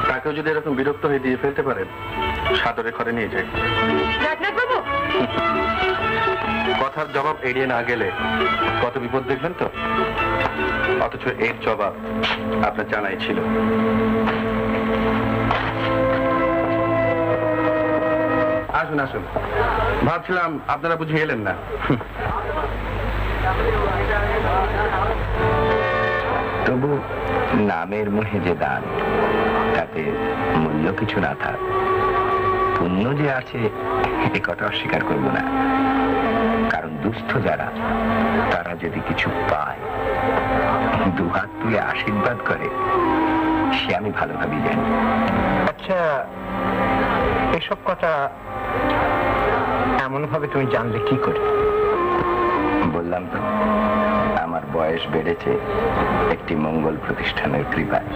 তাকেও যদি এরকম বিরক্ত হয়ে দিয়ে ফেলতে পারেন, সাদরে ঘরে নিয়ে যাই। কথার জবাব এড়িয়ে না গেলে কত বিপদ দেখবেন তো। অথচ এর জবাব আপনার জানাই ছিল। আসুন আসুন, ভাবছিলাম আপনারা বুঝে এলেন না। তবু নামের মোহে যে দান, তাতে মূল্য কিছু না থাক, পুণ্য যে আছে এ কথা অস্বীকার করব না। কারণ দুস্থ যারা, তারা যদি কিছু পায়, দুহাত তুলে আশীর্বাদ করে, সে আমি ভালোভাবেই জানি। আচ্ছা, এসব কথা এমন ভাবে তুমি জানলে কি করে? বললাম তো, আমার বয়স বেড়েছে একটি মঙ্গল প্রতিষ্ঠানের কৃপায়।